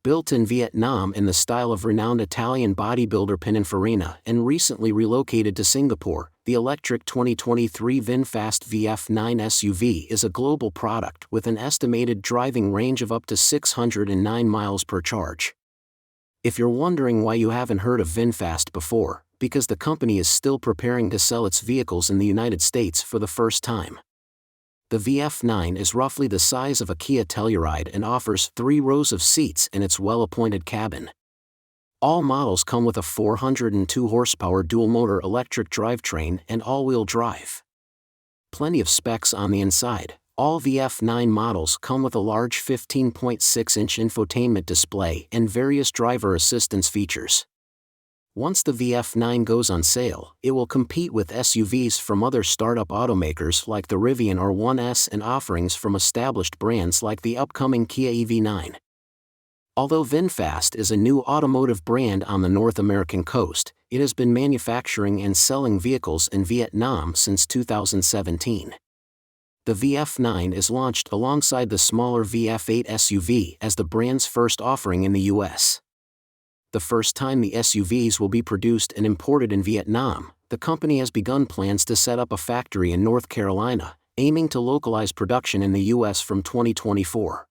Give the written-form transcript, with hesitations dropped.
Built in Vietnam in the style of renowned Italian bodybuilder Pininfarina and recently relocated to Singapore, the electric 2023 VinFast VF9 SUV is a global product with an estimated driving range of up to 609 miles per charge. If you're wondering why you haven't heard of VinFast before, because the company is still preparing to sell its vehicles in the United States for the first time. The VF9 is roughly the size of a Kia Telluride and offers 3 rows of seats in its well-appointed cabin. All models come with a 402 horsepower dual-motor electric drivetrain and all-wheel drive. Plenty of specs on the inside. All VF9 models come with a large 15.6-inch infotainment display and various driver assistance features. Once the VF9 goes on sale, it will compete with SUVs from other startup automakers like the Rivian R1S and offerings from established brands like the upcoming Kia EV9. Although VinFast is a new automotive brand on the North American coast, it has been manufacturing and selling vehicles in Vietnam since 2017. The VF9 is launched alongside the smaller VF8 SUV as the brand's first offering in the US. The first time the SUVs will be produced and imported in Vietnam, the company has begun plans to set up a factory in North Carolina, aiming to localize production in the US from 2024.